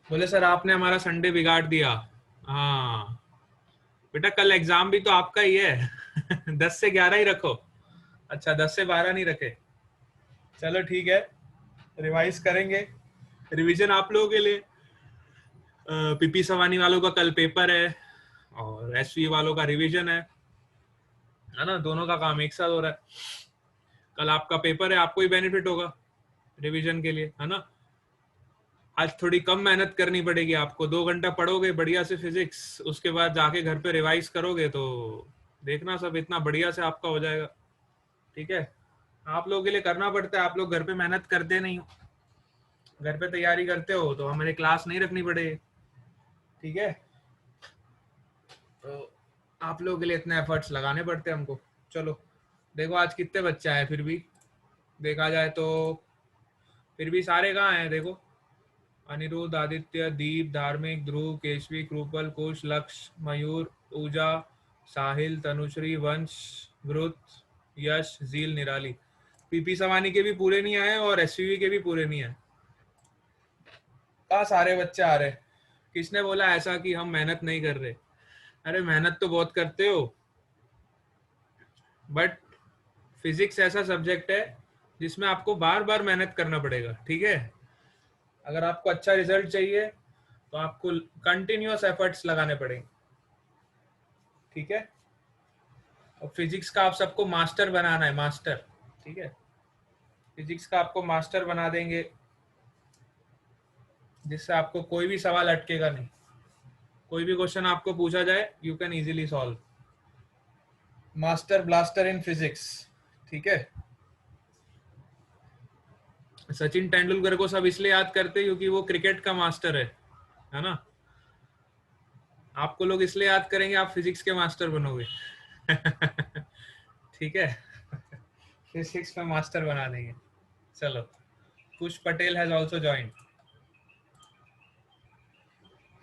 बोले सर आपने हमारा संडे बिगाड़ दिया। हाँ बेटा, कल एग्जाम भी तो आपका ही है। 10 से 11 ही रखो। अच्छा 10 से 12 नहीं रखे। चलो ठीक है, रिवाइज करेंगे। रिवीजन आप लोगों के लिए। पीपी सवानी वालों का कल पेपर है और एसवी वालों का रिवीजन है ना। दोनों का काम एक साथ हो रहा है। कल आपका पेपर है, आपको ही बेनिफिट होगा रिवीजन के लिए, है ना। आज थोड़ी कम मेहनत करनी पड़ेगी आपको। 2 घंटा पढ़ोगे बढ़िया से फिजिक्स, उसके बाद जाके घर पे रिवाइज करोगे तो देखना सब इतना बढ़िया से आपका हो जाएगा। ठीक है, आप लोगों के लिए करना पड़ता है। आप लोग घर पे मेहनत करते नहीं हो, घर पे तैयारी करते हो तो हमारे क्लास नहीं रखनी पड़ेगी। ठीक है, तो आप लोगों के लिए इतने एफर्ट्स लगाने पड़ते हैं हमको। चलो देखो आज कितने बच्चे आए, फिर भी देखा जाए तो फिर भी सारे कहाँ हैं देखो। अनिरुद्ध, आदित्य, दीप, धार्मिक, ध्रुव, केशवी, कृपल, कुश, लक्ष्य, मयूर, पूजा, साहिल, तनुश्री, वंश, वृत, यश, झील, निराली। पीपी सवानी के भी पूरे नहीं आए और एसवीवी के भी पूरे नहीं आए। कहाँ सारे बच्चे आ रहे। किसने बोला ऐसा कि हम मेहनत नहीं कर रहे? अरे मेहनत तो बहुत करते हो, बट फिजिक्स ऐसा सब्जेक्ट है जिसमें आपको बार बार मेहनत करना पड़ेगा। ठीक है, अगर आपको अच्छा रिजल्ट चाहिए तो आपको कंटिन्यूअस एफर्ट्स लगाने पड़ेंगे। ठीक है, और फिजिक्स का आप सबको मास्टर बनाना है, मास्टर। ठीक है, फिजिक्स का आपको मास्टर बना देंगे जिससे आपको कोई भी सवाल अटकेगा नहीं। कोई भी क्वेश्चन आपको पूछा जाए you can easily solve. Master blaster in physics. ठीक है, सचिन तेंदुलकर को सब इसलिए याद करते हैं क्योंकि वो क्रिकेट का मास्टर है ना। आपको लोग इसलिए याद करेंगे, आप फिजिक्स के मास्टर बनोगे। ठीक है, फिजिक्स में मास्टर बना देंगे। चलो, कुश पटेल हैज आल्सो ज्वाइंड।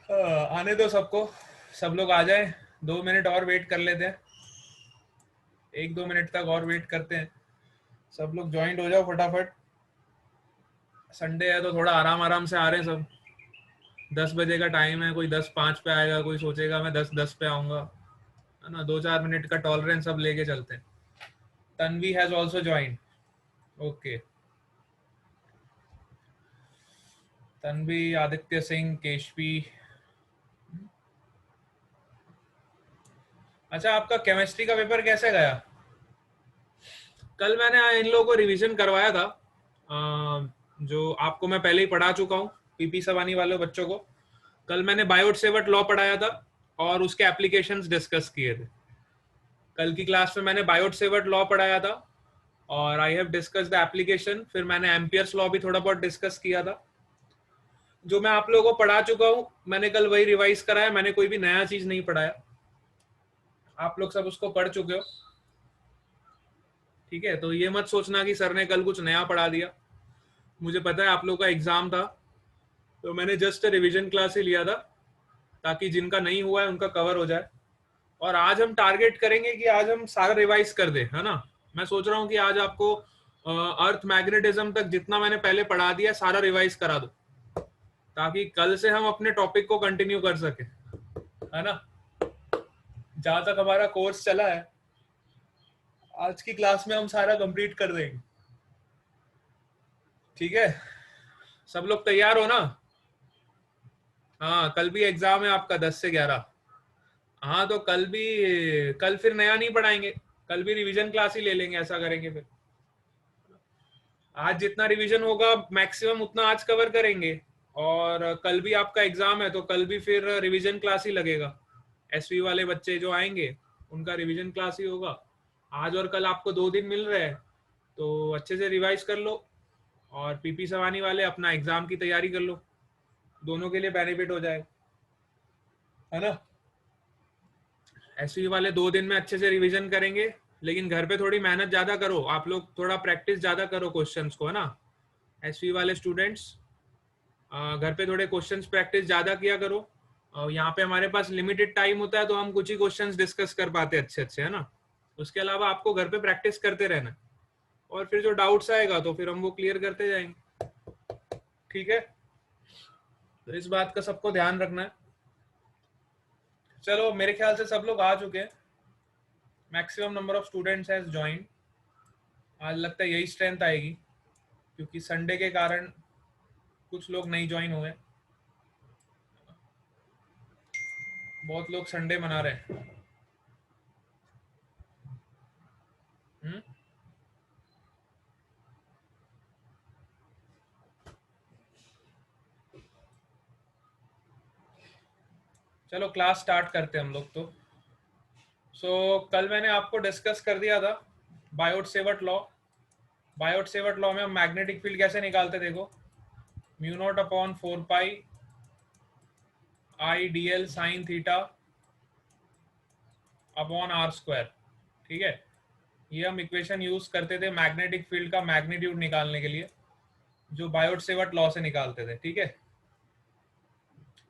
आने दो सबको, सब लोग आ जाए। 2 मिनट और वेट कर लेते हैं, 1-2 मिनट तक और वेट करते हैं। सब लोग ज्वाइंट हो जाओ फटाफट। संडे है तो थोड़ा आराम आराम से आ रहे हैं सब। 10 बजे का टाइम है, कोई 10:05 पे आएगा, कोई सोचेगा मैं 10:10 पे आऊंगा, है ना। 2-4 मिनट का टॉलरेंस सब लेके चलते हैं। Tanvi has also joined. Okay, Tanvi, Aditya Singh, Keshavi. अच्छा, आपका केमिस्ट्री का पेपर कैसे गया? कल मैंने इन लोगों को रिवीजन करवाया था, जो आपको मैं पहले ही पढ़ा चुका हूँ, पीपी सवानी वाले बच्चों को। कल मैंने बायोट सेवर्ट लॉ पढ़ाया था और उसके एप्लीकेशंस डिस्कस किए थे। कल की क्लास में मैंने बायोट सेवर्ट लॉ पढ़ाया था और I have discuss the application. फिर मैंने एम्पियर्स लॉ भी थोड़ा बहुत डिस्कस किया था। जो मैं आप लोगों को पढ़ा चुका हूँ मैंने कल वही रिवाइज कराया, मैंने कोई भी नया चीज नहीं पढ़ाया। आप लोग सब उसको पढ़ चुके हो। ठीक है, तो ये मत सोचना कि सर ने कल कुछ नया पढ़ा दिया। मुझे पता है आप लोग का एग्जाम था, तो मैंने जस्ट रिवीजन क्लास ही लिया था ताकि जिनका नहीं हुआ है उनका कवर हो जाए। और आज हम टारगेट करेंगे कि आज हम सारा रिवाइज कर दे, है ना। मैं सोच रहा हूँ कि आज आपको अर्थ मैग्नेटिज्म तक जितना मैंने पहले पढ़ा दिया सारा रिवाइज करा दो, ताकि कल से हम अपने टॉपिक को कंटिन्यू कर सके, है ना। जहां तक हमारा कोर्स चला है आज की क्लास में हम सारा कंप्लीट कर देंगे। ठीक है, सब लोग तैयार हो ना? हाँ, कल भी एग्जाम है आपका 10 से 11। हाँ तो कल फिर नया नहीं पढ़ाएंगे, कल भी रिवीजन क्लास ही ले लेंगे। ऐसा करेंगे फिर, आज जितना रिवीजन होगा मैक्सिमम उतना आज कवर करेंगे। और कल भी आपका एग्जाम है तो कल भी फिर रिवीजन क्लास ही लगेगा। एसवी वाले बच्चे जो आएंगे उनका रिवीजन क्लास ही होगा। आज और कल आपको 2 दिन मिल रहे हैं तो अच्छे से रिवाइज कर लो, और पीपी सवानी वाले अपना एग्जाम की तैयारी कर लो। दोनों के लिए बेनिफिट हो जाए, है ना। एसवी वाले 2 दिन में अच्छे से रिवीजन करेंगे, लेकिन घर पे थोड़ी मेहनत ज्यादा करो। आप लोग थोड़ा प्रैक्टिस ज्यादा करो क्वेश्चंस को, है ना। एसवी वाले स्टूडेंट्स घर पे थोड़े क्वेश्चंस प्रैक्टिस ज्यादा किया करो। यहाँ पे हमारे पास लिमिटेड टाइम होता है तो हम कुछ ही क्वेश्चंस डिस्कस कर पाते हैं अच्छे अच्छे, है ना। उसके अलावा आपको घर पे प्रैक्टिस करते रहना, और फिर जो डाउट्स आएगा तो फिर हम वो क्लियर करते जाएंगे। ठीक है, तो इस बात का सबको ध्यान रखना है। चलो मेरे ख्याल से सब लोग आ चुके हैं, maximum number of students has join. आज लगता है यही स्ट्रेंथ आएगी, क्योंकि संडे के कारण कुछ लोग नहीं ज्वाइन हुए, बहुत लोग संडे मना रहे हैं। चलो क्लास स्टार्ट करते हैं हम लोग। तो कल मैंने आपको डिस्कस कर दिया था बायोट-सेवर्ट लॉ। बायोट-सेवर्ट लॉ में हम मैग्नेटिक फील्ड कैसे निकालते, देखो, mu naught upon 4 pi I D L sine theta upon R square. ठीक है, ये हम इक्वेशन यूज करते थे मैग्नेटिक फील्ड का मैग्नीट्यूड निकालने के लिए, जो बायोट-सेवर्ट लॉ से निकालते थे। ठीक है,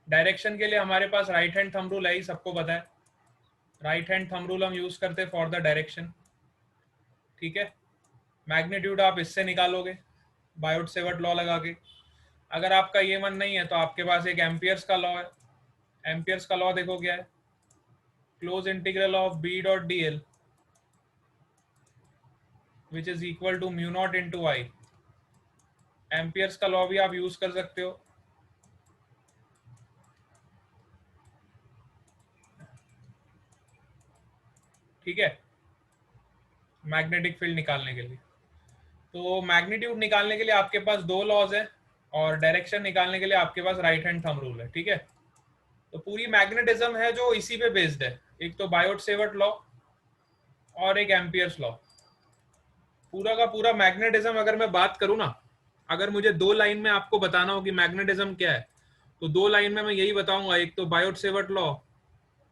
डायरेक्शन के लिए हमारे पास राइट हैंड थंब रूल है ही, सबको पता है। राइट हैंड थंब रूल हम यूज करते हैं फॉर द डायरेक्शन। ठीक है, मैग्नीट्यूड आप इससे निकालोगे बायोट-सेवर्ट लॉ लगा के। अगर आपका ये मन नहीं है तो आपके पास एक एम्पियर्स का लॉ है। एम्पियर्स का लॉ देखो क्या है, close integral of B dot D L which is equal to mu naught into I. Ampere's का लॉ भी आप यूज कर सकते हो। ठीक है, मैग्नेटिक फील्ड निकालने के लिए। तो मैग्नीट्यूड निकालने के लिए आपके पास दो लॉज है, और डायरेक्शन निकालने के लिए आपके पास राइट हैंड थंब रूल है। ठीक है, तो पूरी मैग्नेटिज्म है जो इसी पे बेस्ड है, एक तो बायोट-सेवर्ट लॉ और एक एम्पियर्स लॉ। पूरा का पूरा मैग्नेटिज्म अगर मैं बात करूं ना, अगर मुझे दो लाइन में आपको बताना हो कि मैग्नेटिज्म क्या है, तो दो लाइन में मैं यही बताऊंगा, एक तो बायोट-सेवर्ट लॉ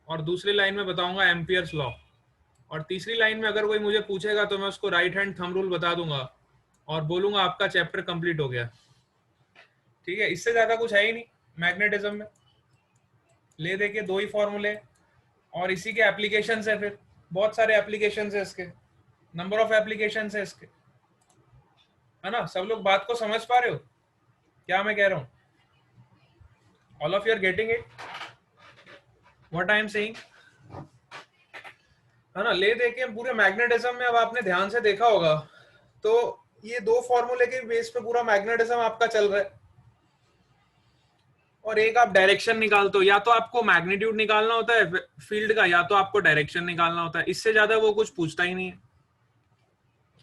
और दूसरी लाइन में बताऊंगा एम्पियर्स लॉ, और तीसरी लाइन में अगर कोई मुझे पूछेगा तो मैं उसको राइट हैंड थंब रूल बता दूंगा और बोलूंगा आपका चैप्टर कंप्लीट हो गया। ठीक है, इससे ज्यादा कुछ है ही नहीं मैग्नेटिज्म में। ले दे के दो ही फॉर्मूले, और इसी के एप्लीकेशन है, फिर बहुत सारे एप्लीकेशन है इसके, नंबर ऑफ एप्लीकेशन है इसके, है ना। सब लोग बात को समझ पा रहे हो क्या मैं कह रहा हूँ? All of you are getting it what I am saying, है ना। ले दे के पूरे मैग्नेटिज्म में अब आपने ध्यान से देखा होगा तो ये दो फॉर्मूले के बेस पे पूरा मैग्नेटिज्म आपका चल रहा है, और एक आप डायरेक्शन निकालते हो, या तो आपको मैग्नीट्यूड निकालना होता है फील्ड का, या तो आपको डायरेक्शन निकालना होता है। इससे ज्यादा वो कुछ पूछता ही नहीं है।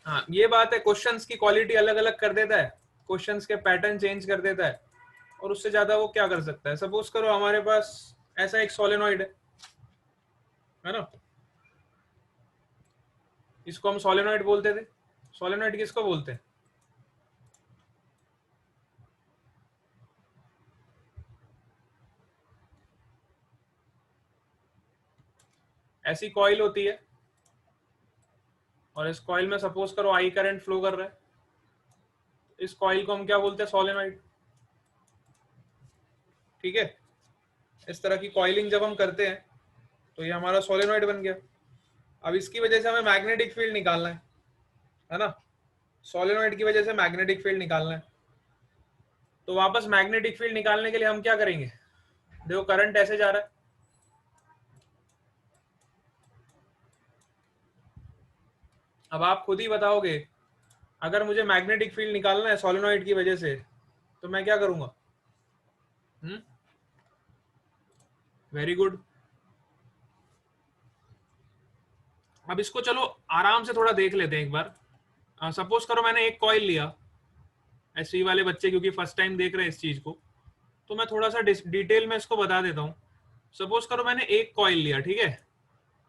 हाँ, ये बात है, क्वेश्चंस की क्वालिटी अलग अलग कर देता है, क्वेश्चंस के पैटर्न चेंज कर देता है, और उससे ज्यादा वो क्या कर सकता है। सपोज करो हमारे पास ऐसा एक सोलेनॉइड है ना, इसको हम सोलेनॉइड बोलते थे। सोलेनॉइड किसको बोलते हैं? ऐसी कॉइल होती है, और इस कॉइल में सपोज करो आई करंट फ्लो कर रहा है, इस कॉइल को हम क्या बोलते हैं? सोलेनॉइड। ठीक है, इस तरह की कॉइलिंग जब हम करते हैं तो ये हमारा सोलेनॉइड बन गया। अब इसकी वजह से हमें मैग्नेटिक फील्ड निकालना है ना, सोलेनॉइड की वजह से मैग्नेटिक फील्ड निकालना है। तो वापस मैग्नेटिक फील्ड निकालने के लिए हम क्या करेंगे? देखो करंट ऐसे जा रहा है, अब आप खुद ही बताओगे, अगर मुझे मैग्नेटिक फील्ड निकालना है सोलेनॉइड की वजह से तो मैं क्या करूंगा? Very good. अब इसको चलो आराम से थोड़ा देख लेते हैं एक बार। सपोज करो मैंने एक कॉइल लिया, एसवी वाले बच्चे क्योंकि फर्स्ट टाइम देख रहे हैं इस चीज को, तो मैं थोड़ा सा डिटेल में इसको बता देता हूँ। सपोज करो मैंने एक कॉइल लिया, ठीक है।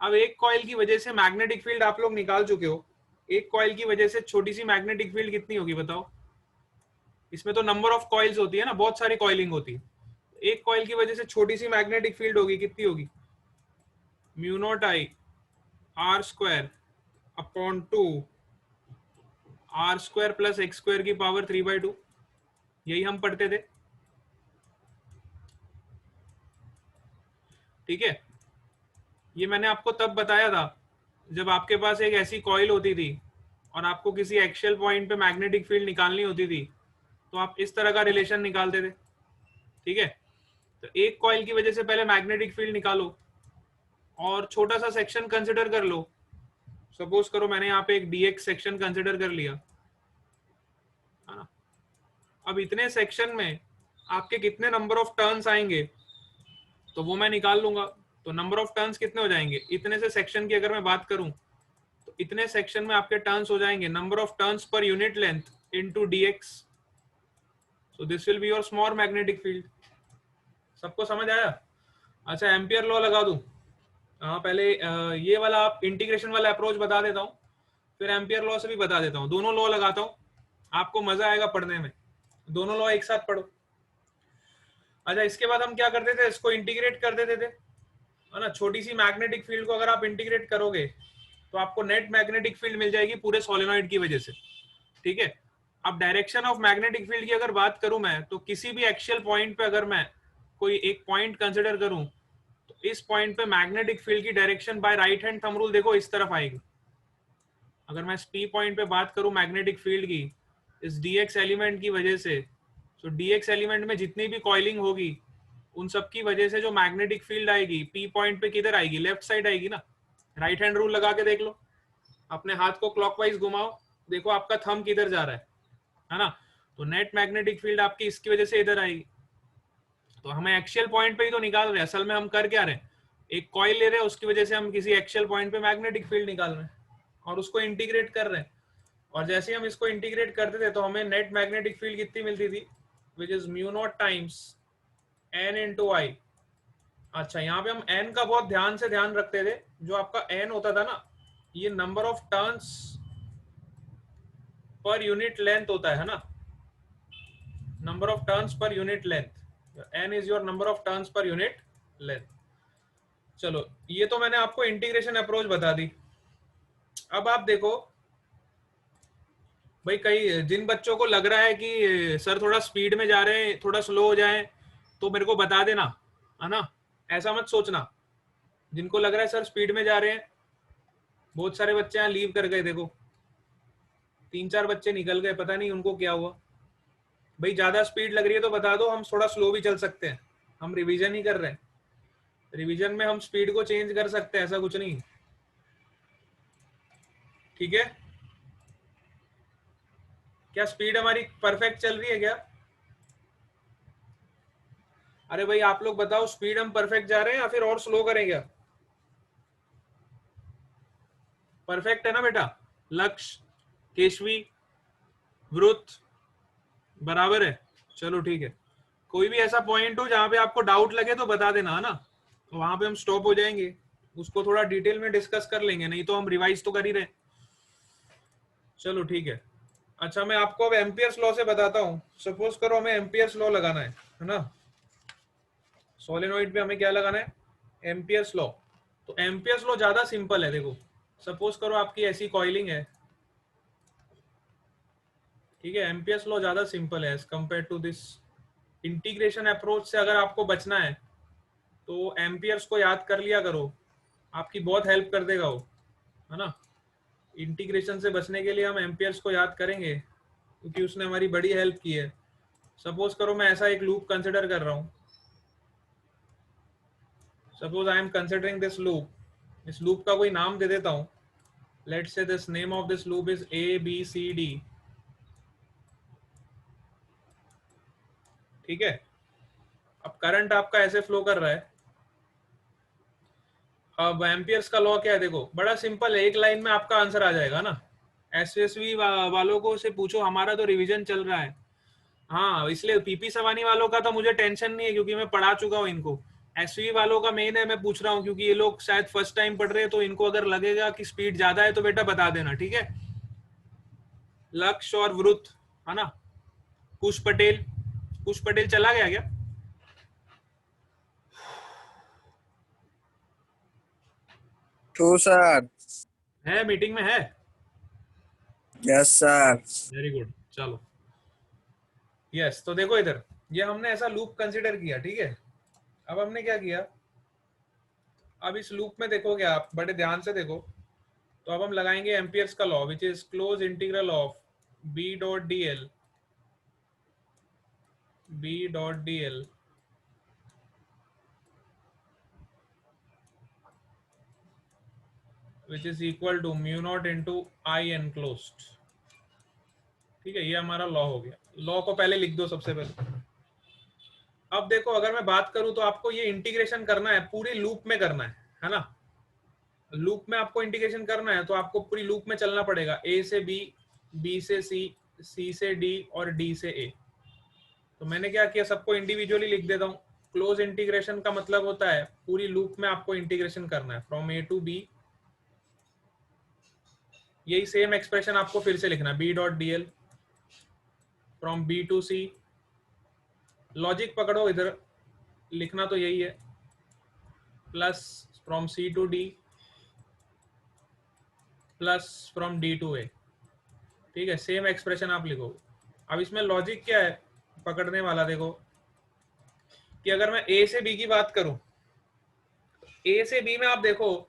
अब एक कॉइल की वजह से मैग्नेटिक फील्ड आप लोग निकाल चुके हो। एक कॉइल की वजह से छोटी सी मैग्नेटिक फील्ड कितनी होगी बताओ? इसमें तो नंबर ऑफ कॉइल्स होती है ना, बहुत सारी कॉइलिंग होती है। एक कॉइल की वजह से छोटी सी मैग्नेटिक फील्ड होगी, कितनी होगी? Mu naught I R square upon 2 R square plus X square की पावर 3/2। यही हम पढ़ते थे, ठीक है। ये मैंने आपको तब बताया था जब आपके पास एक ऐसी कॉइल होती थी और आपको किसी एक्सियल पॉइंट पे मैग्नेटिक फील्ड निकालनी होती थी, तो आप इस तरह का रिलेशन निकालते थे, ठीक है। तो एक कॉइल की वजह से पहले मैग्नेटिक फील्ड निकालो और छोटा सा सेक्शन कंसिडर कर लो। सपोज करो मैंने यहाँ पे एक dx सेक्शन कंसिडर कर लिया, है ना। अब इतने सेक्शन में आपके कितने नंबर ऑफ टर्न्स आएंगे तो वो मैं निकाल लूंगा। तो नंबर ऑफ टर्न्स कितने हो जाएंगे, इतने से सेक्शन की अगर मैं बात करूं तो इतने सेक्शन में आपके टर्न्स हो जाएंगे number of turns per unit length into dx। So this will be your small magnetic field. सबको समझ आया? अच्छा, एम्पियर लॉ लगा दूं? हाँ, पहले ये वाला आप इंटीग्रेशन वाला अप्रोच बता देता हूँ, फिर एम्पियर लॉ से भी बता देता हूँ। दोनों लॉ लगाता हूँ, आपको मजा आएगा पढ़ने में। दोनों लॉ एक साथ पढ़ो। अच्छा, इसके बाद हम क्या करते थे, इसको इंटीग्रेट कर देते थे, है ना। छोटी सी मैग्नेटिक फील्ड को अगर आप इंटीग्रेट करोगे तो आपको नेट मैग्नेटिक फील्ड मिल जाएगी पूरे सोलेनॉइड की वजह से, ठीक है। अब डायरेक्शन ऑफ मैग्नेटिक फील्ड की अगर बात करूं मैं, तो किसी भी एक्सियल पॉइंट पे अगर मैं कोई एक पॉइंट कंसिडर करूं तो इस पॉइंट पे मैग्नेटिक फील्ड की direction by right hand thumb rule देखो इस तरफ आएगी। अगर मैं पी पॉइंट पे बात करूं मैग्नेटिक फील्ड की इस dx एलिमेंट की वजह से, तो dx एलिमेंट में जितनी भी कॉइलिंग होगी उन सब की वजह से जो मैग्नेटिक फील्ड आएगी पी पॉइंट पे किधर आएगी, लेफ्ट साइड आएगी ना। राइट हैंड रूल लगा के देख लो, अपने हाथ को क्लॉकवाइज घुमाओ, देखो आपका थंब किधर जा रहा है ना। तो नेट मैग्नेटिक फील्ड आपकी इसकी वजह से इधर आएगी। तो हमें एक्सियल पॉइंट पे ही तो निकाल रहे हैं, असल में हम कर क्या रहे हैं, एक कॉइल ले रहे हैं, उसकी वजह से हम किसी एक्सियल पॉइंट पे मैग्नेटिक फील्ड निकाल रहे हैं और उसको इंटीग्रेट कर रहे हैं। और जैसे हम इसको इंटीग्रेट करते थे तो हमें नेट मैग्नेटिक फील्ड कितनी मिलती थी, which is mu naught times n into I. अच्छा, यहाँ पे हम एन का बहुत ध्यान से ध्यान रखते थे। जो आपका एन होता था ना, ये number of turns per unit length होता है ना, number of turns per unit length. N is your number of turns per unit length. चलो, ये तो मैंने आपको इंटीग्रेशन अप्रोच बता दी। अब आप देखो भाई, कई जिन बच्चों को लग रहा है कि सर थोड़ा स्पीड में जा रहे हैं, थोड़ा स्लो हो जाए तो मेरे को बता देना, है ना। ऐसा मत सोचना। जिनको लग रहा है सर स्पीड में जा रहे हैं, बहुत सारे बच्चे यहाँ लीव कर गए, देखो 3-4 बच्चे निकल गए, पता नहीं उनको क्या हुआ। भाई ज्यादा स्पीड लग रही है तो बता दो, हम थोड़ा स्लो भी चल सकते हैं। हम रिवीजन ही कर रहे हैं, रिवीजन में हम स्पीड को चेंज कर सकते हैं, ऐसा कुछ नहीं, ठीक है। क्या स्पीड हमारी परफेक्ट चल रही है क्या? अरे भाई आप लोग बताओ, स्पीड हम परफेक्ट जा रहे हैं या फिर और स्लो करें क्या? परफेक्ट है ना बेटा? लक्ष्य, केशवी, वृत्त बराबर है। चलो ठीक है, कोई भी ऐसा पॉइंट हो जहां पे आपको डाउट लगे तो बता देना, है ना। तो वहां पे हम स्टॉप हो जाएंगे, उसको थोड़ा डिटेल में डिस्कस कर लेंगे, नहीं तो हम रिवाइज तो कर ही रहे। चलो ठीक है। अच्छा, मैं आपको अब एम्पियर्स लॉ से बताता हूँ। सपोज करो हमें एम्पियर्स लॉ लगाना है ना। सोलेनोइड पे हमें क्या लगाना है, एम्पियर्स लॉ। तो एम्पियर्स लॉ ज्यादा सिंपल है। देखो सपोज करो आपकी ऐसी कॉइलिंग है, ठीक है। एम्पियर्स लॉ ज्यादा सिंपल है as compare to this integration approach से। अगर आपको बचना है तो एम्पियर्स को याद कर लिया करो, आपकी बहुत हेल्प कर देगा वो, है ना। इंटीग्रेशन से बचने के लिए हम एम्पियर्स को याद करेंगे क्योंकि उसने हमारी बड़ी हेल्प की है। सपोज करो मैं ऐसा एक लूप कंसिडर कर रहा हूँ। Suppose I am considering this loop. इस लूप का कोई नाम दे देता हूँ। Let's say this name of this loop is ABCD, ठीक है। अब करंट आपका ऐसे फ्लो कर रहा है। अब एम्पियर्स का लॉ क्या है, देखो बड़ा सिंपल है, एक लाइन में आपका आंसर आ जाएगा ना। एसएसवी वालों को से पूछो, हमारा तो रिवीजन चल रहा है। हाँ, इसलिए पीपी सवानी वालों का तो मुझे टेंशन नहीं है क्योंकि मैं पढ़ा चुका हूँ इनको। एसवी वालों का मेन है, मैं पूछ रहा हूँ क्योंकि ये लोग शायद फर्स्ट टाइम पढ़ रहे हैं, तो इनको अगर लगेगा कि स्पीड ज्यादा है तो बेटा बता देना, ठीक है। लक्ष्य और वृत्त, है ना। कुश पटेल, कुश पटेल चला गया क्या? तो सर है, मीटिंग में है। Yes sir. वेरी गुड, चलो। यस, तो देखो इधर ये हमने ऐसा लूप कंसिडर किया, ठीक है। अब हमने क्या किया, अब इस लूप में देखोगे आप, बड़े ध्यान से देखो। तो अब हम लगाएंगे एम्पियर्स का law, which is close integral of B dot D L which is equal to mu naught into I enclosed. ठीक है, ये हमारा लॉ हो गया। लॉ को पहले लिख दो सबसे पहले। अब देखो, अगर मैं बात करूं तो आपको ये इंटीग्रेशन करना है, पूरी लूप में करना है ना। लूप में आपको इंटीग्रेशन करना है तो आपको पूरी लूप में चलना पड़ेगा, ए से बी, बी से सी, सी से डी और डी से ए। तो मैंने क्या किया, सबको इंडिविजुअली लिख देता हूँ। क्लोज इंटीग्रेशन का मतलब होता है पूरी लूप में आपको इंटीग्रेशन करना है फ्रॉम ए टू बी। यही सेम एक्सप्रेशन आपको फिर से लिखना है, B dot D L from B to C. Logic पकड़ो, इधर लिखना तो यही है, plus from C to D plus from D to A. ठीक है, सेम एक्सप्रेशन आप लिखो। अब इसमें लॉजिक क्या है पकड़ने वाला, देखो कि अगर मैं ए से बी की बात करूं, ए से बी में आप देखो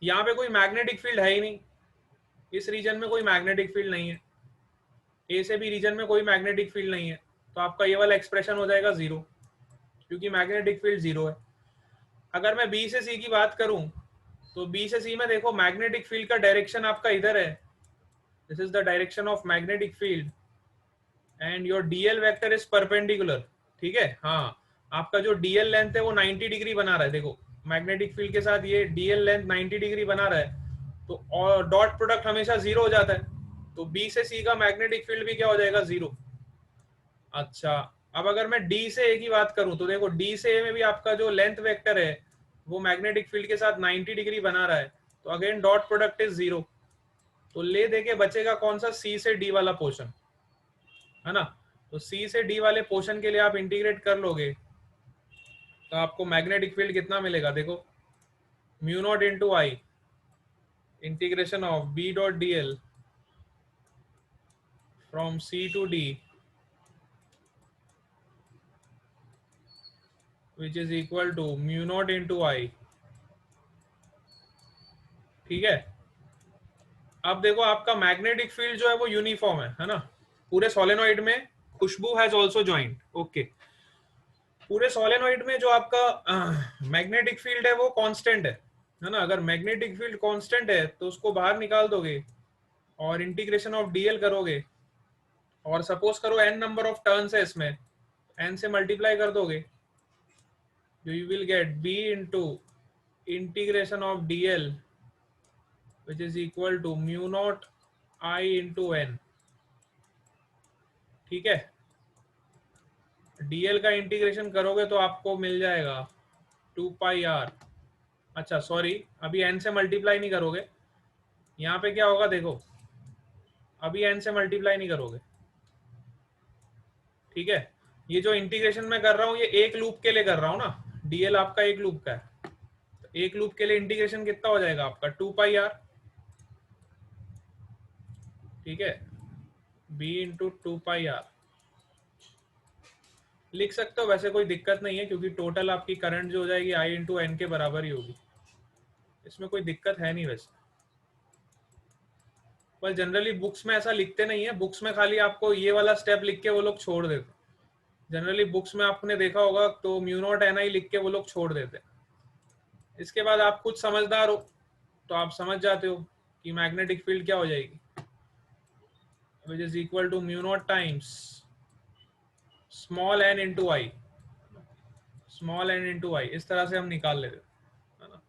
यहाँ पे कोई मैग्नेटिक फील्ड है ही नहीं, इस रीजन में कोई मैग्नेटिक फील्ड नहीं है, ए से बी रीजन में कोई मैग्नेटिक फील्ड नहीं है, तो आपका ये वाला एक्सप्रेशन हो जाएगा जीरो, क्योंकि मैग्नेटिक फील्ड जीरो है। अगर मैं बी से सी की बात करूं तो बी से सी में देखो मैग्नेटिक फील्ड का डायरेक्शन आपका इधर है, this is the direction of magnetic field and your DL vector is perpendicular. ठीक है, हाँ, आपका जो डीएल लेंथ है वो 90 डिग्री बना रहा है। देखो मैग्नेटिक फील्ड के साथ ये डीएल लेंथ 90 डिग्री बना रहा है, तो और डॉट प्रोडक्ट हमेशा जीरो हो जाता है, तो बी से सी का मैग्नेटिक फील्ड भी क्या हो जाएगा, जीरो। अच्छा, अब अगर मैं डी से ए की बात करूं तो देखो डी से ए में भी आपका जो लेंथ वेक्टर है वो मैग्नेटिक फील्ड के साथ 90 डिग्री बना रहा है, तो again dot product is zero. तो ले देके बचेगा कौन सा, सी से डी वाला पोर्शन, है ना। तो सी से डी वाले पोर्शन के लिए आप इंटीग्रेट कर लोगे तो आपको मैग्नेटिक फील्ड कितना मिलेगा, देखो mu naught into I integration of B dot D L from C to D which is equal to mu naught into I. ठीक है, अब देखो आपका मैग्नेटिक फील्ड जो है वो यूनिफॉर्म है ना, पूरे सोलेनोइड में। खुशबू हैज आल्सो ज्वाइंट, ओके। पूरे सोलेनोइड में जो आपका मैग्नेटिक फील्ड है वो कांस्टेंट है ना। अगर मैग्नेटिक फील्ड कांस्टेंट है तो उसको बाहर निकाल दोगे और इंटीग्रेशन ऑफ डीएल करोगे, और सपोज करो n नंबर ऑफ टर्न्स है इसमें, n से मल्टीप्लाई कर दोगे, you will get b into integration of dl which is equal to mu naught I into n। ठीक है, dl का इंटीग्रेशन करोगे तो आपको मिल जाएगा 2 पाई r। अच्छा सॉरी, अभी n से मल्टीप्लाई नहीं करोगे, यहाँ पे क्या होगा देखो, अभी n से मल्टीप्लाई नहीं करोगे। ठीक है, ये जो इंटीग्रेशन मैं कर रहा हूँ ये एक लूप के लिए कर रहा हूँ ना, dl आपका एक लूप का है, तो एक लूप के लिए इंटीग्रेशन कितना हो जाएगा आपका 2 पाई r। ठीक है, b इंटू 2 पाई r लिख सकते हो, वैसे कोई दिक्कत नहीं है, क्योंकि टोटल आपकी करंट जो हो जाएगी I इंटू एन के बराबर ही होगी, इसमें कोई दिक्कत है नहीं वैसे। पर जनरली बुक्स में ऐसा लिखते नहीं है, बुक्स में खाली आपको ये वाला स्टेप लिख के वो लोग छोड़ देते। जनरली बुक्स में आपने देखा होगा तो म्यू नॉट एन आई लिख के वो लोग छोड़ देते। इसके बाद आप खुद समझदार हो तो आप समझ जाते हो कि मैग्नेटिक फील्ड क्या हो जाएगी, which is equal to mu naught times small n into I, small n into I, इस तरह से हम निकाल लेते है ना।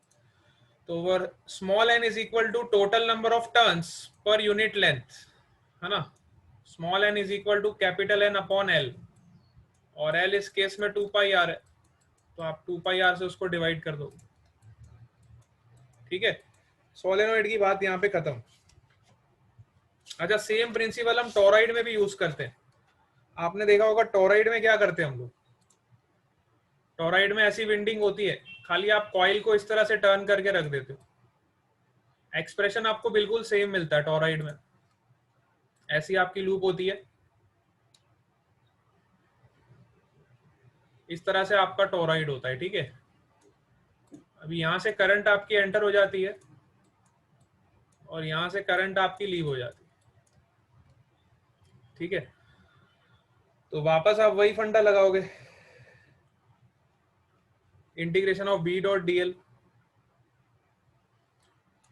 तो over small n is equal to total number of turns per unit length, है ना। Small n is equal to capital N upon L, और एल इस केस में 2 पाई आर है, तो आप 2 पाई आर से उसको डिवाइड कर दो। ठीक है, सोलेनोइड की बात यहाँ पे खत्म। अच्छा, सेम प्रिंसिपल हम टोरॉइड में भी यूज करते हैं। आपने देखा होगा टोरॉइड में क्या करते हैं हम लोग, टोरॉइड में ऐसी विंडिंग होती है, खाली आप कॉइल को इस तरह से टर्न करके रख देते हो, एक्सप्रेशन आपको बिल्कुल सेम मिलता है टोरॉइड में। ऐसी आपकी लूप होती है, इस तरह से आपका टोरॉइड होता है। ठीक है, अभी यहां से करंट आपकी एंटर हो जाती है और यहां से करंट आपकी लीव हो जाती है। ठीक है, तो वापस आप वही फंडा लगाओगे, integration of B dot D L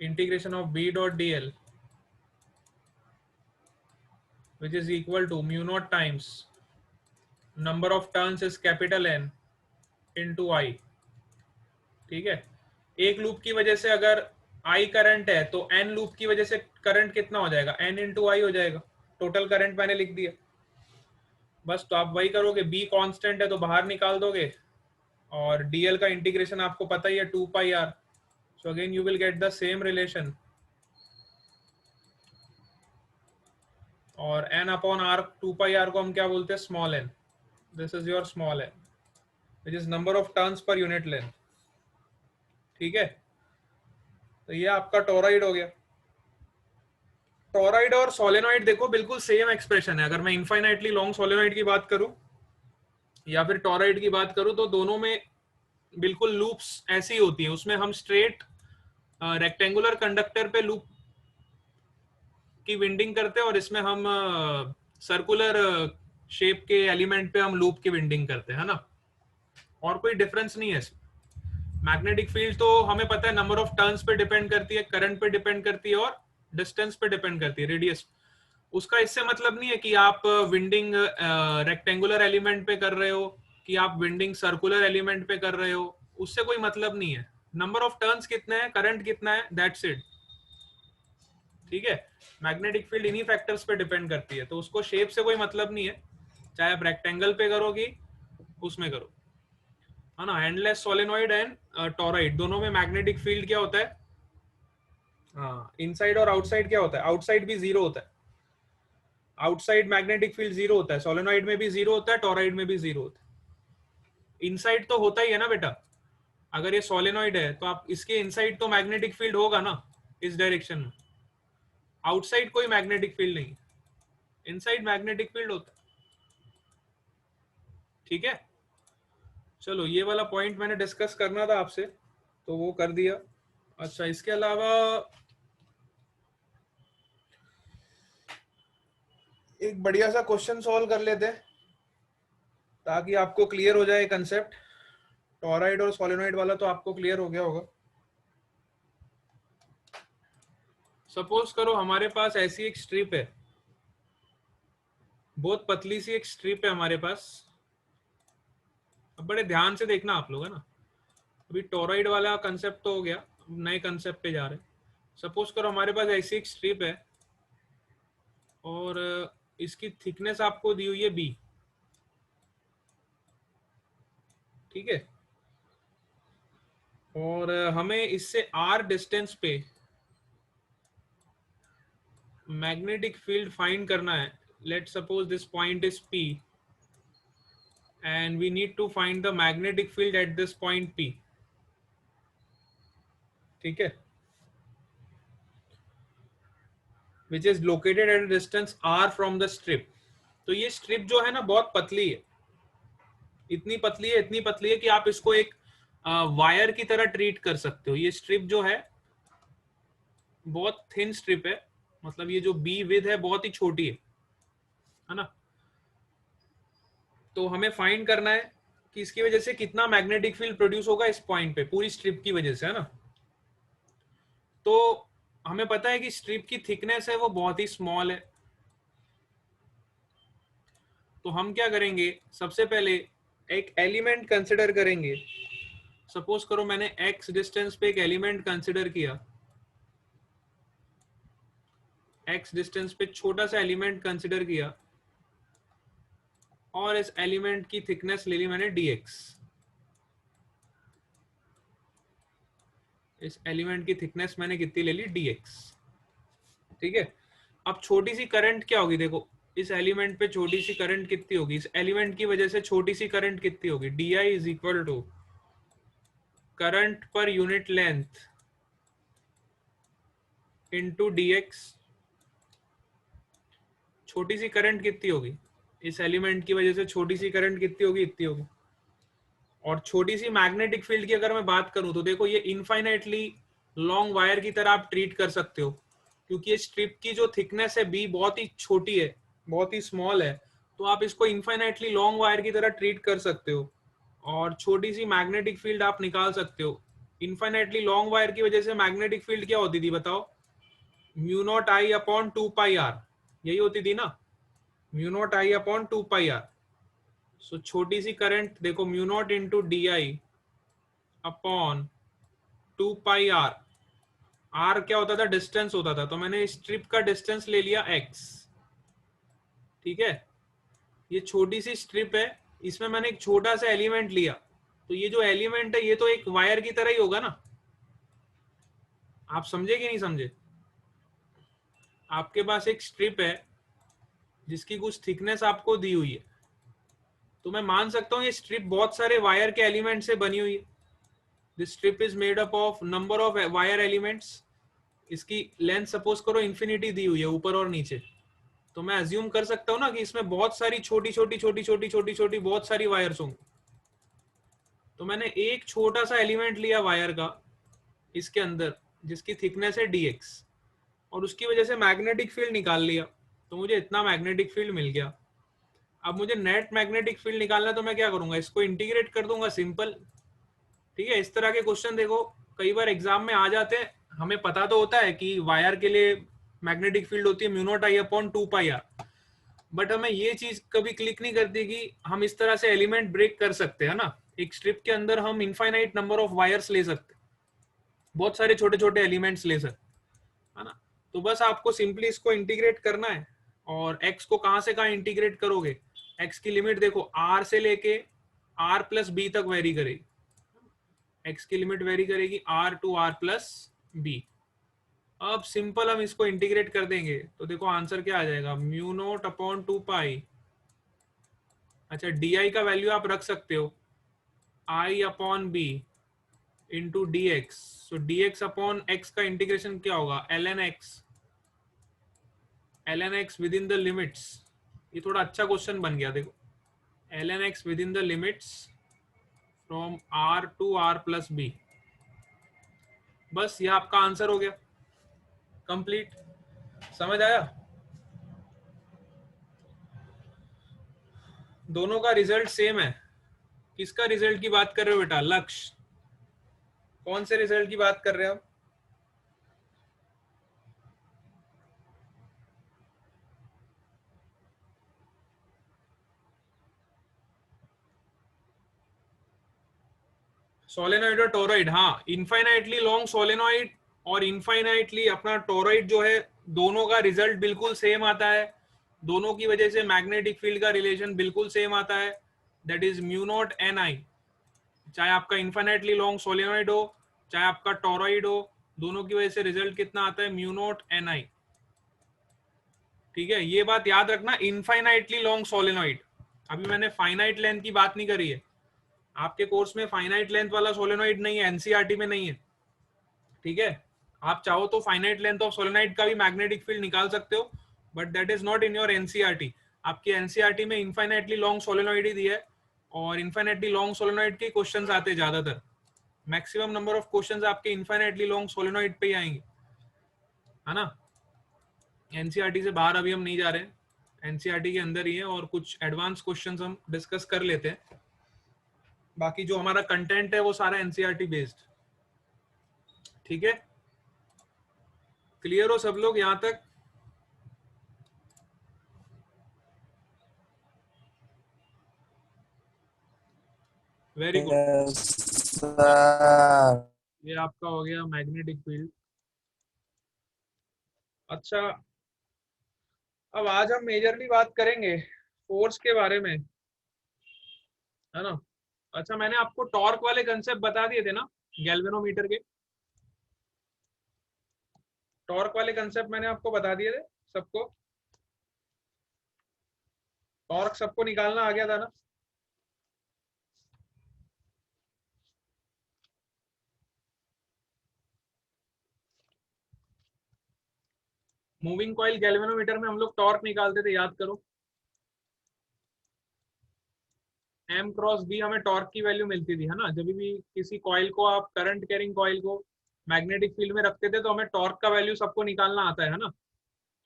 integration of B dot dl which is equal to mu naught times number of turns is capital N into I। ठीक है, एक लूप की वजह से अगर I करंट है तो N लूप की वजह से करंट कितना हो जाएगा, N into I हो जाएगा। टोटल करंट मैंने लिख दिया, बस तो आप वही करोगे, B कांस्टेंट है तो बाहर निकाल दोगे, और dl का इंटीग्रेशन आपको पता ही है 2 pi r। So again you will get the same relation, और n upon r 2 pi r को हम क्या बोलते हैं, small n। This is your small n which is number of turns per unit length. ठीक है, तो ये आपका टोरॉइड हो गया। टोरॉइड और सोलेनॉइड देखो बिल्कुल सेम एक्सप्रेशन है। अगर मैं इनफाइनाइटली लॉन्ग सोलेनॉइड की बात करूं या फिर टोरॉइड की बात करूं तो दोनों में बिल्कुल लूप्स ऐसी होती हैं। उसमें हम स्ट्रेट रेक्टेंगुलर कंडक्टर पे लूप की विंडिंग करते हैं और इसमें हम सर्कुलर शेप के एलिमेंट पे हम लूप की विंडिंग करते हैं ना, और कोई डिफरेंस नहीं है। मैग्नेटिक फील्ड तो हमें पता है नंबर ऑफ टर्न्स पे डिपेंड करती है, करंट पे डिपेंड करती है और डिस्टेंस पे डिपेंड करती है, रेडियस। उसका इससे मतलब नहीं है कि आप विंडिंग रेक्टेंगुलर एलिमेंट पे कर रहे हो कि आप विंडिंग सर्कुलर एलिमेंट पे कर रहे हो, उससे कोई मतलब नहीं है। नंबर ऑफ टर्न्स कितने हैं, करंट कितना है, दैट्स इट। ठीक है, मैग्नेटिक फील्ड इन्हीं फैक्टर्स पे डिपेंड करती है, तो उसको शेप से कोई मतलब नहीं है, चाहे आप रेक्टेंगल पे करो कि उसमें करो, है ना। एंडलेस सोलेनॉइड एंड टोरॉइड दोनों में मैग्नेटिक फील्ड क्या होता है, हाँ, इनसाइड और आउटसाइड क्या होता है, आउटसाइड भी जीरो होता है। आउटसाइड मैग्नेटिक फील्ड जीरो होता है, सोलेनॉइड में भी जीरो होता है, टोरॉइड में भी जीरो होता है। इनसाइड तो होता ही है ना बेटा, अगर ये सोलेनॉइड है तो आप इसके इनसाइड तो मैग्नेटिक फील्ड होगा ना इस डायरेक्शन में। आउटसाइड कोई मैग्नेटिक फील्ड नहीं, इनसाइड मैग्नेटिक फील्ड होता है। ठीक है, चलो ये वाला पॉइंट मैंने डिस्कस करना था आपसे तो वो कर दिया। अच्छा, इसके अलावा एक बढ़िया सा क्वेश्चन सॉल्व कर लेते हैं ताकि आपको क्लियर हो जाए कंसेप्ट। टोरॉइड और सोलेनॉइड वाला तो आपको क्लियर हो गया होगा। सपोज करो हमारे पास ऐसी एक स्ट्रिप है, बहुत पतली सी एक स्ट्रिप है हमारे पास। अब बड़े ध्यान से देखना आप लोग, है ना। अभी टोरॉइड वाला कंसेप्ट तो हो गया, नए कंसेप्ट पे जा रहे हैं। सपोज करो हमारे पास ऐसी एक स्ट्रिप है और इसकी थिकनेस आपको दी हुई है बी। ठीक है, और हमें इससे आर डिस्टेंस पे मैग्नेटिक फील्ड फाइंड करना है। Let suppose this point is P and we need to find the magnetic field at this point P। ठीक है, which is located at a distance r from the strip। तो ये strip जो है ना बहुत पतली है, इतनी पतली है, इतनी पतली है कि आप इसको एक वायर की तरह ट्रीट कर सकते हो। ये स्ट्रिप जो है बहुत थिन स्ट्रिप है, मतलब ये जो बी विद है बहुत ही छोटी है ना। तो हमें फाइंड करना है कि इसकी वजह से कितना मैग्नेटिक फील्ड प्रोड्यूस होगा इस पॉइंट पे, पूरी स्ट्रिप की वजह से, है ना। तो हमें पता है कि स्ट्रिप की थिकनेस है वो बहुत ही स्मॉल है। तो हम क्या करेंगे, सबसे पहले एक एलिमेंट कंसिडर करेंगे। सपोज करो मैंने x डिस्टेंस पे एक एलिमेंट कंसिडर किया, x डिस्टेंस पे छोटा सा एलिमेंट कंसिडर किया और इस एलिमेंट की थिकनेस ले ली मैंने dx। इस एलिमेंट की थिकनेस मैंने कितनी ले ली, dx। ठीक है, अब छोटी सी करंट क्या होगी, देखो इस एलिमेंट पे छोटी सी करंट कितनी होगी, इस एलिमेंट की वजह से छोटी सी करंट कितनी होगी, di is equal to current per unit length into dx। छोटी सी करंट कितनी होगी, इस एलिमेंट की वजह से छोटी सी करंट कितनी होगी, इतनी होगी। और छोटी सी मैग्नेटिक फील्ड की अगर मैं बात करूं तो देखो ये इनफाइनाइटली लॉन्ग वायर की तरह आप ट्रीट कर सकते हो, क्योंकि ये स्ट्रिप की जो थिकनेस है बी बहुत ही छोटी है, बहुत ही स्मॉल है। तो आप इसको इनफाइनाइटली लॉन्ग वायर की तरह ट्रीट कर सकते हो और छोटी सी मैग्नेटिक फील्ड आप निकाल सकते हो इनफाइनाइटली लॉन्ग वायर की वजह से मैग्नेटिक फील्ड क्या होती थी बताओ? Mu naught I upon 2 pi R, यही होती थी ना, mu naught I upon 2 pi R. So छोटी सी करंट देखो, mu naught into D I upon 2 pi R. R क्या होता था? डिस्टेंस होता था, तो मैंने स्ट्रिप का डिस्टेंस ले लिया एक्स। ठीक है, ये छोटी सी स्ट्रिप है, इसमें मैंने एक छोटा सा एलिमेंट लिया, तो ये जो एलिमेंट है ये तो एक वायर की तरह ही होगा ना। आप समझे कि नहीं समझे? आपके पास एक स्ट्रिप है जिसकी कुछ थिकनेस आपको दी हुई है, तो मैं मान सकता हूँ ये स्ट्रिप बहुत सारे वायर के एलिमेंट से बनी हुई है। This strip is made up of number of wire elements. इसकी लेंथ सपोज करो इन्फिनिटी दी हुई है ऊपर और नीचे, तो मैं अज्यूम कर सकता हूँ ना कि इसमें बहुत सारी छोटी छोटी छोटी छोटी छोटी छोटी बहुत सारी वायर्स होंगी। तो मैंने एक छोटा सा एलिमेंट लिया वायर का इसके अंदर, जिसकी थिकनेस है dx, और उसकी वजह से मैग्नेटिक फील्ड निकाल लिया, तो मुझे इतना मैग्नेटिक फील्ड मिल गया। अब मुझे नेट मैग्नेटिक फील्ड निकालना है, तो मैं क्या करूंगा? इसको इंटीग्रेट कर दूंगा, सिंपल। ठीक है, इस तरह के क्वेश्चन देखो कई बार एग्जाम में आ जाते हैं। हमें पता तो होता है कि वायर के लिए मैग्नेटिक फील्ड होती है mu naught I upon 2 pi R, but हमें ये चीज कभी क्लिक नहीं करती कि हम इस तरह से एलिमेंट ब्रेक कर सकते हैं ना। एक स्ट्रिप के अंदर हम इनफाइनाइट नंबर ऑफ वायर्स ले सकते हैं, बहुत सारे छोटे छोटे एलिमेंट्स ले सकते है ना। तो बस आपको सिंपली इसको इंटीग्रेट करना है। और x को कहां से कहां इंटीग्रेट करोगे? x की लिमिट देखो r से लेके r प्लस बी तक वेरी करेगी। x की लिमिट वेरी करेगी r टू r प्लस बी। अब सिंपल हम इसको इंटीग्रेट कर देंगे तो देखो आंसर क्या आ जाएगा, म्यू नोट अपॉन 2 पाई। अच्छा, डी का वैल्यू आप रख सकते हो i upon B into D X. So D X upon X का इंटीग्रेशन क्या होगा? ln x within the limits. ये थोड़ा अच्छा क्वेश्चन बन गया देखो, ln x within the limits from r to r plus B. बस ये आपका आंसर हो गया कंप्लीट। समझ आया? दोनों का रिजल्ट सेम है। किसका रिजल्ट की बात कर रहे हो बेटा? लक्ष्य, कौन से रिजल्ट की बात कर रहे हो? सोलेनॉइड और टोरॉइड, हाँ, इनफाइनाइटली लॉन्ग सोलेनॉइड और इनफाइनाइटली अपना टोरॉइड जो है, दोनों का रिजल्ट बिल्कुल सेम आता है। दोनों की वजह से मैग्नेटिक फील्ड का रिलेशन बिल्कुल सेम आता है, that is mu naught n I. चाहे आपका इनफाइनाइटली लॉन्ग सोलेनॉइड हो, चाहे आपका टोरॉइड हो, दोनों की वजह से रिजल्ट कितना आता है? म्यू नॉट एन आई। ठीक है, ये बात याद रखना, इनफाइनाइटली लॉन्ग सोलेनॉइड। अभी मैंने फाइनाइट लेंथ की बात नहीं करी है। आपके कोर्स में फाइनाइट लेंथ वाला सोलेनॉइड नहीं है, एनसीईआरटी में नहीं है। ठीक है, आप चाहो तो फाइनाइट लेंथ ऑफ सोलेनॉइड का भी मैग्नेटिक फील्ड निकाल सकते हो, but that is not in your NCERT. आपकी एनसीईआरटी में इनफाइनाइटली लॉन्ग सोलेनॉइड ही दिया है, और इनफाइनाइटली लॉन्ग सोलेनॉइड के क्वेश्चंस आते हैं ज्यादातर। मैक्सिमम नंबर ऑफ क्वेश्चंस आपके इनफाइनाइटली लॉन्ग सोलेनॉइड पे ही आएंगे, है ना। एनसीईआरटी से बाहर अभी हम नहीं जा रहे हैं, एनसीईआरटी के अंदर ही है, और कुछ एडवांस क्वेश्चंस हम डिस्कस कर लेते हैं। बाकी जो हमारा कंटेंट है वो सारा एनसीईआरटी बेस्ड। ठीक है, क्लियर हो सब लोग यहां तक? Very good. yes sir. ये आपका हो गया मैग्नेटिक फील्ड। अच्छा, अब आज हम मेजरली बात करेंगे फोर्स के बारे में, है ना। अच्छा, मैंने आपको टॉर्क वाले कंसेप्ट बता दिए थे ना गैल्वेनोमीटर के। टॉर्क वाले कंसेप्ट मैंने आपको बता दिए थे सबको। टॉर्क सबको निकालना आ गया था ना? मूविंग कॉइल गैल्वेनोमीटर में हम लोग टॉर्क निकालते थे, याद करो। एम क्रॉस बी हमें टॉर्क की वैल्यू मिलती थी, है ना। जब भी किसी कॉइल को आप, करंट कैरिंग कॉइल को मैग्नेटिक फील्ड में रखते थे, तो हमें टॉर्क का वैल्यू सबको निकालना आता है ना।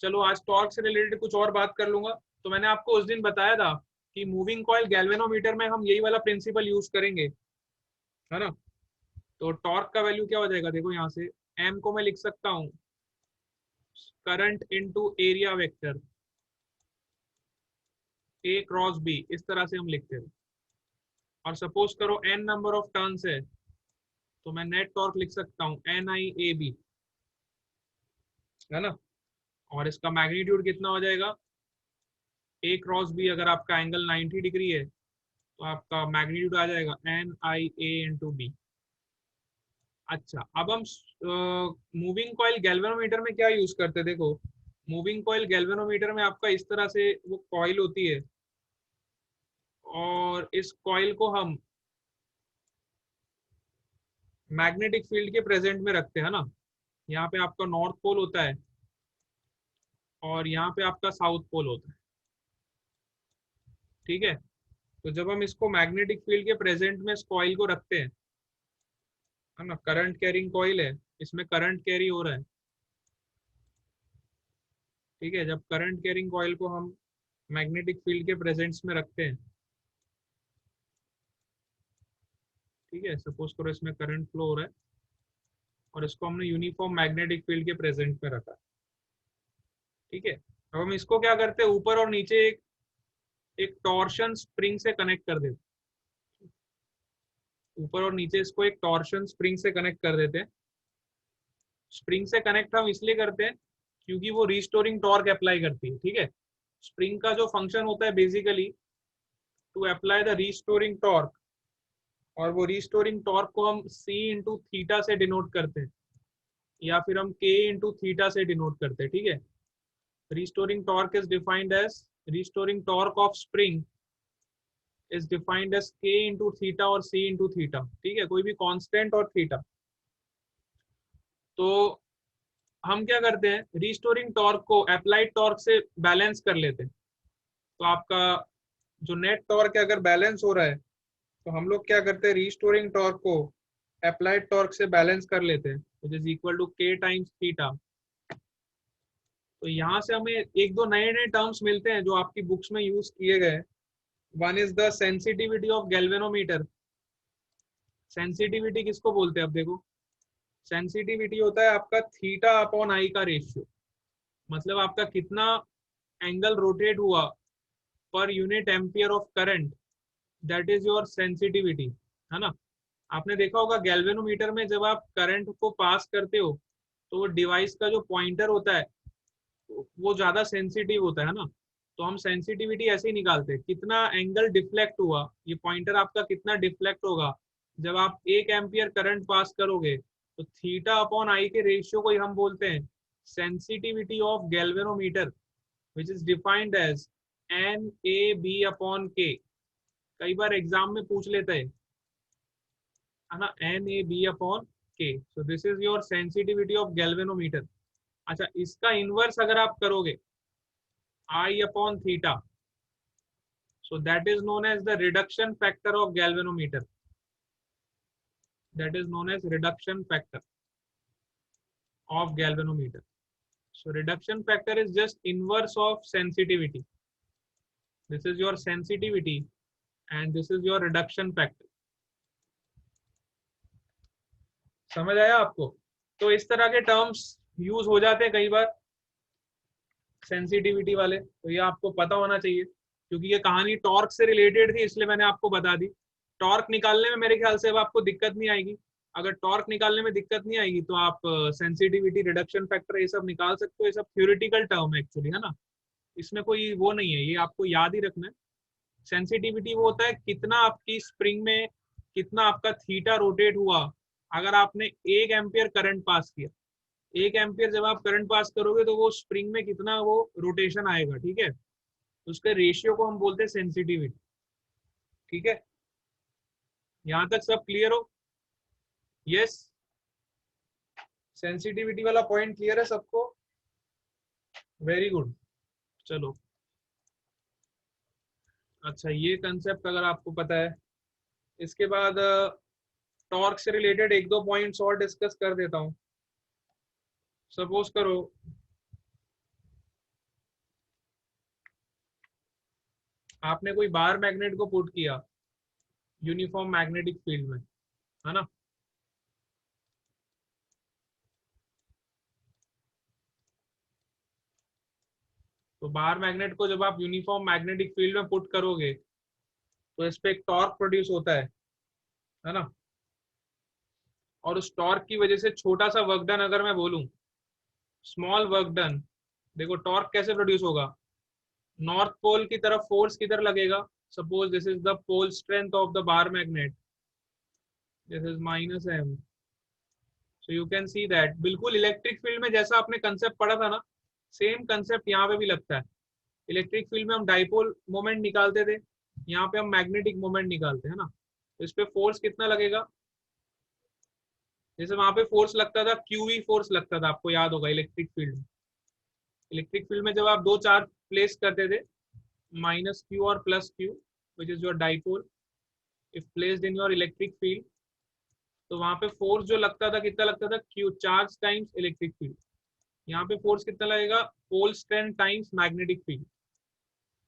चलो आज टॉर्क से रिलेटेड कुछ और बात कर लूंगा। तो मैंने आपको उस दिन बताया था कि मूविंग कॉइल गैल्वेनोमीटर में हम यही वाला प्रिंसिपल यूज करेंगे, है ना। तो टॉर्क का वैल्यू क्या हो जाएगा, देखो यहाँ से m को मैं लिख सकता हूँ current into area vector a cross b, इस तरह से हम लिखते हैं। और सपोज करो n नंबर ऑफ टर्न्स है, तो मैं नेट टॉर्क लिख सकता हूँ NIAB, है ना। और इसका मैग्नीट्यूड कितना हो जाएगा, a क्रॉस b, अगर आपका एंगल 90 डिग्री है तो आपका मैग्नीट्यूड आ जाएगा NIA इंटू बी। अच्छा, अब हम मूविंग कॉइल गैल्वेनोमीटर में क्या यूज करते हैं, देखो मूविंग कॉइल गैल्वेनोमीटर में आपका इस तरह से वो कॉइल होती है, और इस कॉइल को हम मैग्नेटिक फील्ड के प्रेजेंट में रखते हैं ना। यहाँ पे आपका नॉर्थ पोल होता है और यहाँ पे आपका साउथ पोल होता है, ठीक है। तो जब हम इसको मैग्नेटिक फील्ड के प्रेजेंट में इस कॉइल को रखते हैं, है ना, करंट कैरिंग कॉइल है, इसमें करंट कैरी हो रहा है, ठीक है। जब करंट कैरिंग कॉइल को हम मैग्नेटिक फील्ड के प्रेजेंस में रखते हैं, ठीक है, सपोज करो इसमें करंट फ्लो हो रहा है और इसको हमने यूनिफॉर्म मैग्नेटिक फील्ड के प्रेजेंट में रखा, ठीक है। अब हम इसको क्या करते हैं, ऊपर और नीचे एक टॉर्शन स्प्रिंग से कनेक्ट कर देते, ऊपर और नीचे इसको एक टॉर्शन स्प्रिंग से कनेक्ट कर देते हैं। स्प्रिंग से कनेक्ट हम इसलिए करते हैं क्योंकि वो रिस्टोरिंग टॉर्क अप्लाई करती है, ठीक है। स्प्रिंग का जो फंक्शन होता है basically to apply the restoring torque, और वो रिस्टोरिंग टॉर्क को हम c इंटू थीटा से डिनोट करते हैं, या फिर हम k इंटू थीटा से डिनोट करते हैं, ठीक है। Restoring torque is defined as, restoring torque of spring is defined as k into theta और c इंटू थीटा, ठीक है, कोई भी कांस्टेंट और थीटा। तो हम क्या करते हैं, रिस्टोरिंग टॉर्क को अप्लाइड टॉर्क से बैलेंस कर लेते हैं। तो आपका जो नेट टॉर्क है अगर बैलेंस हो रहा है, तो हम लोग क्या करते हैं, रिस्टोरिंग टॉर्क को अप्लाइड टॉर्क से बैलेंस कर लेते हैं, which is equal to k times theta. तो यहाँ से हमें एक दो नए नए टर्म्स मिलते हैं जो आपकी बुक्स में यूज किए गए। One is the sensitivity of galvanometer. Sensitivity किसको बोलते हैं, अब देखो सेंसिटिविटी होता है आपका थीटा अपॉन आई का रेशियो, मतलब आपका कितना एंगल रोटेट हुआ per unit ampere of current, that is your sensitivity, है ना। आपने देखा होगा गैल्वेनोमीटर में जब आप करंट को पास करते हो तो वो डिवाइस का जो पॉइंटर होता है वो ज्यादा सेंसिटिव होता है ना। तो हम सेंसिटिविटी ऐसे ही निकालते हैं, कितना एंगल डिफ्लेक्ट हुआ, ये पॉइंटर आपका कितना डिफ्लेक्ट होगा जब आप 1 एम्पियर करंट पास करोगे, तो थीटा अपॉन आई के रेशियो को ही हम बोलते हैं sensitivity of galvanometer, which is defined as NAB upon K. कई बार एग्जाम में पूछ लेते हैं, है ना, NAB अपॉन के। So this is your sensitivity of galvanometer. अच्छा, इसका इनवर्स अगर आप करोगे I upon theta, so that is known as the reduction factor of galvanometer. That is known as reduction factor of galvanometer. So reduction factor is just inverse of sensitivity. This is your sensitivity and this is your reduction factor. समझ आया आपको। तो इस तरह के terms use हो जाते हैं कई बार सेंसिटिविटी वाले, तो ये आपको पता होना चाहिए, क्योंकि ये कहानी टॉर्क से रिलेटेड थी इसलिए मैंने आपको बता दी। टॉर्क निकालने में मेरे ख्याल से अब आपको दिक्कत नहीं आएगी। अगर टॉर्क निकालने में दिक्कत नहीं आएगी तो आप सेंसिटिविटी, रिडक्शन फैक्टर, ये सब निकाल सकते हो। ये सब थ्योरेटिकल टर्म है एक्चुअली, है ना, इसमें कोई वो नहीं है, ये आपको याद ही रखना है। सेंसिटिविटी वो होता है कितना आपकी स्प्रिंग में कितना आपका थीटा रोटेट हुआ अगर आपने 1 एम्पियर करंट पास किया। 1 एम्पियर जब आप करंट पास करोगे तो वो स्प्रिंग में कितना वो रोटेशन आएगा, ठीक है। उसके रेशियो को हम बोलते हैं सेंसिटिविटी, ठीक है। यहां तक सब क्लियर हो? यस, सेंसिटिविटी वाला पॉइंट क्लियर है सबको? Very good. चलो, अच्छा, ये कंसेप्ट अगर आपको पता है, इसके बाद टॉर्क से रिलेटेड एक दो पॉइंट्स और डिस्कस कर देता हूं। सपोज करो आपने कोई बार मैग्नेट को पुट किया यूनिफॉर्म मैग्नेटिक फील्ड में, है ना। तो बाहर मैग्नेट को जब आप यूनिफॉर्म मैग्नेटिक फील्ड में पुट करोगे तो इस पे एक टॉर्क प्रोड्यूस होता है ना। और उस टॉर्क की वजह से छोटा सा वर्क डन अगर मैं बोलूं, स्मॉल वर्क डन, देखो टॉर्क कैसे प्रोड्यूस होगा। नॉर्थ पोल की तरफ फोर्स किधर लगेगा, suppose this is the pole strength of the bar magnet, this is minus M. So you can see that बिल्कुल इलेक्ट्रिक फील्ड में जैसा आपने कंसेप्ट पढ़ा था ना, सेम कंसेप्ट यहाँ पे भी लगता है। इलेक्ट्रिक फील्ड में हम डाइपोल मोमेंट निकालते थे, यहाँ पे हम मैग्नेटिक मोमेंट निकालते हैं ना। तो इस पे फोर्स कितना लगेगा, जैसे वहां पे फोर्स लगता था, क्यूई फोर्स लगता था, आपको याद होगा इलेक्ट्रिक फील्ड में। इलेक्ट्रिक फील्ड में जब आप दो चार्ज प्लेस करते थे, माइनस क्यू और plus Q, which is your dipole, if placed in your electric field, तो वहां पे फोर्स जो लगता था कितना लगता था, Q charge times electric field. यहाँ पे फोर्स कितना लगेगा, pole strength times magnetic field.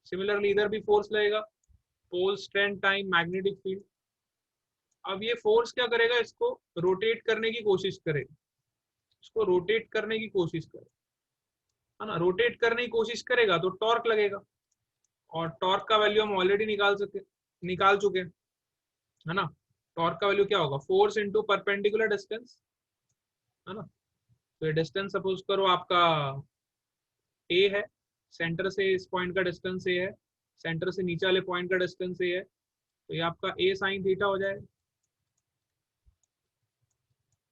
Similarly इधर भी फोर्स लगेगा, pole strength time magnetic field. अब ये फोर्स क्या करेगा, इसको रोटेट करने की कोशिश करेगा, इसको रोटेट करने की कोशिश करे, है ना। रोटेट करने की कोशिश करेगा तो टॉर्क लगेगा, और टॉर्क का वैल्यू हम ऑलरेडी निकाल चुके हैं, है ना। टॉर्क का वैल्यू क्या होगा, फोर्स इंटू परपेंडिकुलर डिस्टेंस, है ना। तो ये डिस्टेंस सपोज करो आपका ए है, सेंटर से इस पॉइंट का डिस्टेंस ए है, सेंटर से नीचे वाले पॉइंट का डिस्टेंस ए है, तो ये आपका ए साइन थीटा हो जाएगा,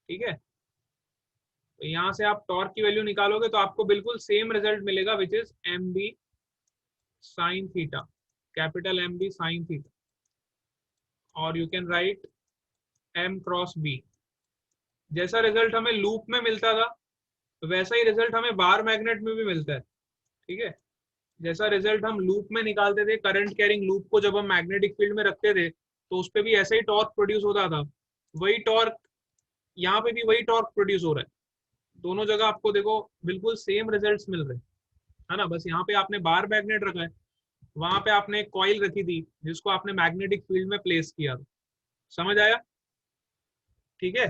ठीक है। तो यहाँ से आप टॉर्क की वैल्यू निकालोगे तो आपको बिल्कुल सेम रिजल्ट मिलेगा, which is M B sine theta, capital M B sine theta, और you can write M cross B. जैसा रिजल्ट हमें लूप में मिलता था वैसा ही रिजल्ट हमें बार मैग्नेट में भी मिलता है, ठीक है। जैसा रिजल्ट हम लूप में निकालते थे, करंट कैरिंग लूप को जब हम मैग्नेटिक फील्ड में रखते थे तो उस पर भी ऐसा ही टॉर्क प्रोड्यूस होता था, वही टॉर्क यहाँ पे भी वही टॉर्क प्रोड्यूस हो रहा है। दोनों जगह आपको देखो बिल्कुल सेम रिजल्ट्स मिल रहे हैं, है ना। बस यहाँ पे आपने बार मैग्नेट रखा है, वहां पे आपने एक कॉइल रखी थी जिसको आपने मैग्नेटिक फील्ड में प्लेस किया था। समझ आया, ठीक है।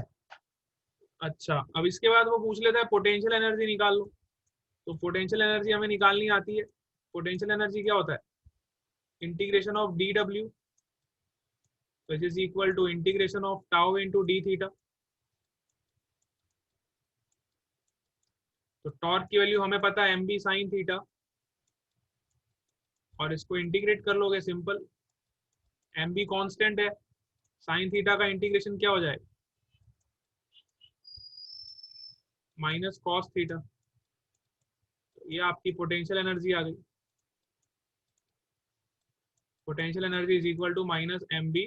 अच्छा, अब इसके बाद वो पूछ लेता है पोटेंशियल एनर्जी निकाल लो। तो पोटेंशियल एनर्जी हमें निकालनी आती है। पोटेंशियल एनर्जी क्या होता है, integration of D W which is equal to integration of tau into D theta. तो टॉर्क की वैल्यू हमें पता है एम बी साइन थीटा, और इसको इंटीग्रेट कर लोगे सिंपल, एम बी कॉन्स्टेंट है, साइन थीटा का इंटीग्रेशन क्या हो जाएगा, माइनस कॉस थीटा। तो ये आपकी पोटेंशियल एनर्जी आ गई। Potential energy is equal to minus M B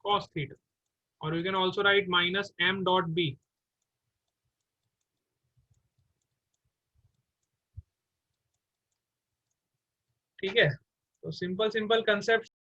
cos theta, और you can also write minus M dot B. ठीक है, तो सिंपल सिंपल कंसेप्ट